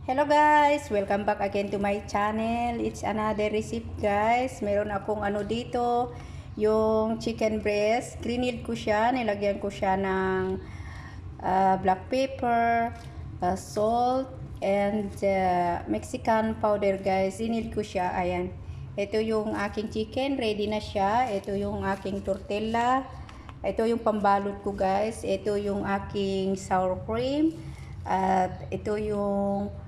Hello guys! Welcome back again to my channel. It's another recipe guys. Meron akong dito, yung chicken breast. Grinid ko siya. Nilagyan ko siya ng black pepper, salt, and Mexican powder guys. Grinid ko siya. Ayan. Ito yung aking chicken. Ready na siya. Ito yung aking tortilla. Ito yung pambalot ko guys. Ito yung aking sour cream. At ito yung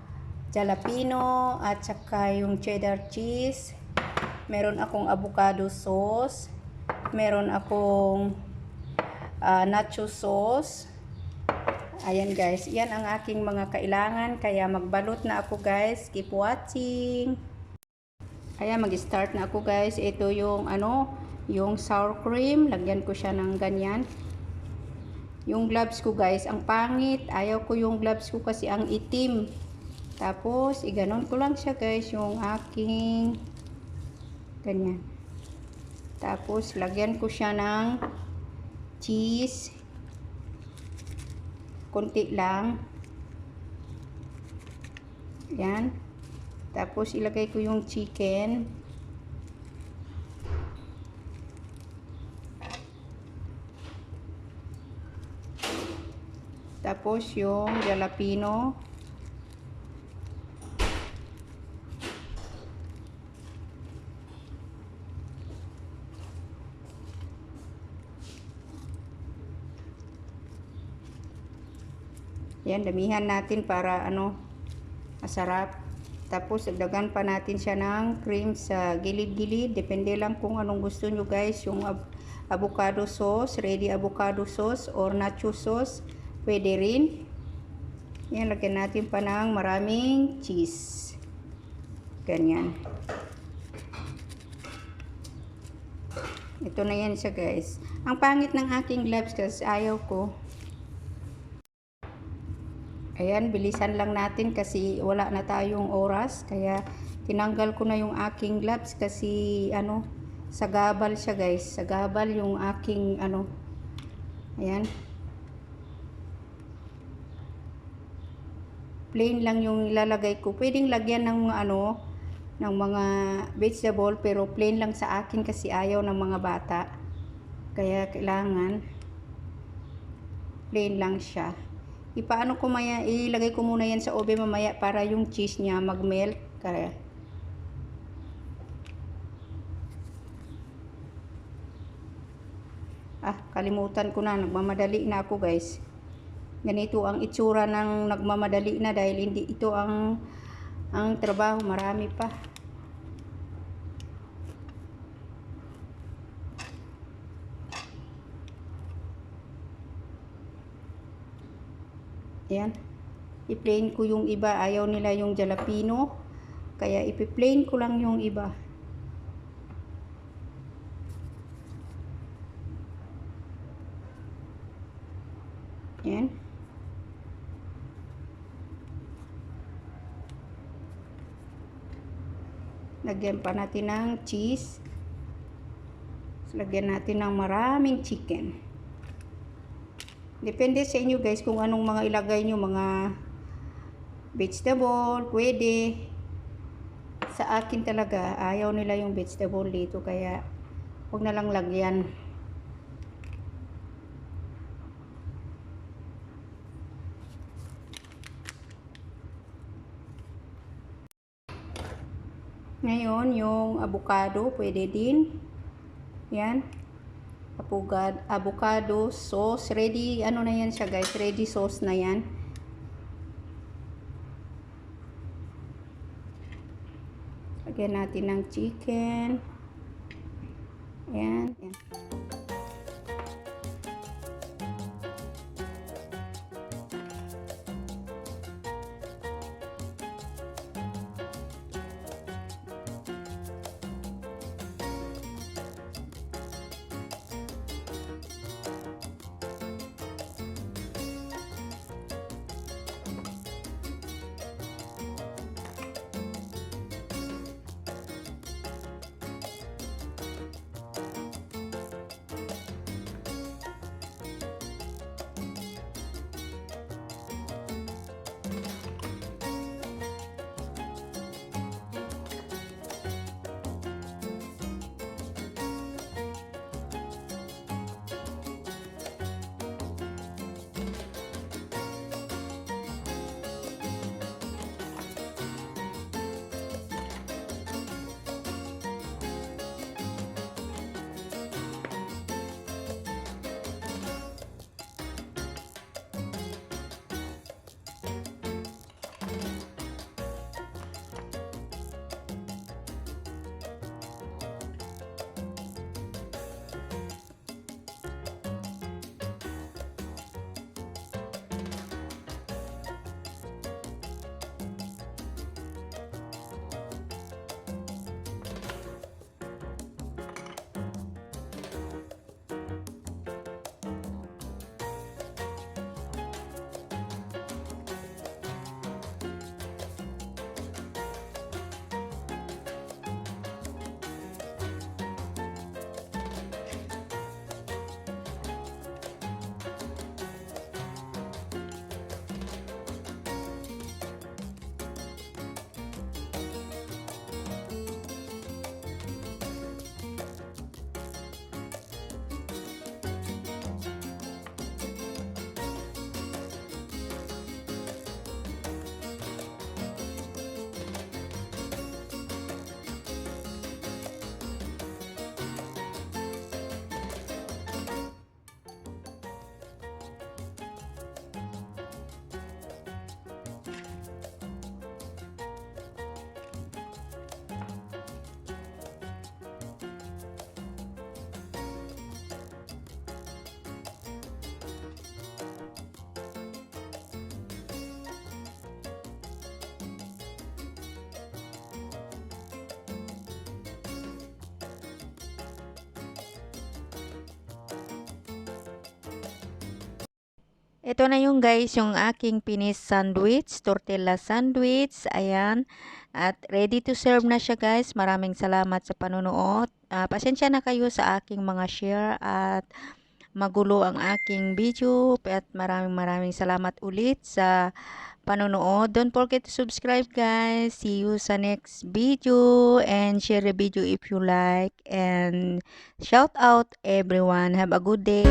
jalapeno at saka yung cheddar cheese. Meron akong avocado sauce. Meron akong nacho sauce. Ayan guys, yan ang aking mga kailangan. Kaya magbalot na ako guys. Keep watching. Ayan, mag-start na ako guys. Ito yung yung sour cream. Lagyan ko siya ng ganyan. Yung gloves ko guys, ang pangit. Ayaw ko yung gloves ko kasi ang itim. Tapos, iganon ko lang siya guys, yung aking ganyan. Tapos, lagyan ko siya ng cheese. Konti lang. Yan. Tapos, ilagay ko yung chicken. Tapos, yung jalapeno. Yan, damihan natin para masarap. Tapos, dagdagan pa natin siya ng cream sa gilid-gilid. Depende lang kung anong gusto nyo guys. Yung avocado sauce, ready avocado sauce or nacho sauce, pwede rin. Yan, lagyan natin pa ng maraming cheese. Ganyan. Ito na yan siya guys. Ang pangit ng aking gloves kasi ayaw ko. Ayan, bilisan lang natin kasi wala na tayong oras. Kaya tinanggal ko na yung aking gloves kasi sagabal siya guys. Sagabal yung aking Ayan. Plain lang yung ilalagay ko. Pwedeng lagyan ng mga ng mga vegetable pero plain lang sa akin kasi ayaw ng mga bata. Kaya kailangan plain lang siya. Ipaano ko maya, ilagay ko muna yan sa oven mamaya para yung cheese niya mag-melt. Kaya kalimutan ko na, nagmamadali na ako guys. Ganito ang itsura ng nagmamadali na dahil hindi ito ang trabaho, marami pa. Ayan. I-plain ko yung iba. Ayaw nila yung jalapeno. Kaya i-plain ko lang yung iba. Ayan. Lagyan pa natin ng cheese. Lagyan natin ng maraming chicken. Depende sa inyo guys kung anong mga ilagay nyo, mga vegetable, pwede. Sa akin talaga, ayaw nila yung vegetable dito, kaya huwag na lang lagyan. Ngayon, yung avocado, pwede din. Yan. Avocado sauce. Ready, na yan siya guys. Ready sauce na yan. Lagyan natin ng chicken. Ayan. Ayan. Ito na yung guys, yung aking Pinis sandwich, tortilla sandwich. Ayan. At ready to serve na siya guys. Maraming salamat sa panunood. Pasensya na kayo sa aking mga share at magulo ang aking video. At maraming salamat ulit sa panonood. Don't forget to subscribe guys. See you sa next video and share the video if you like. And shout out everyone. Have a good day.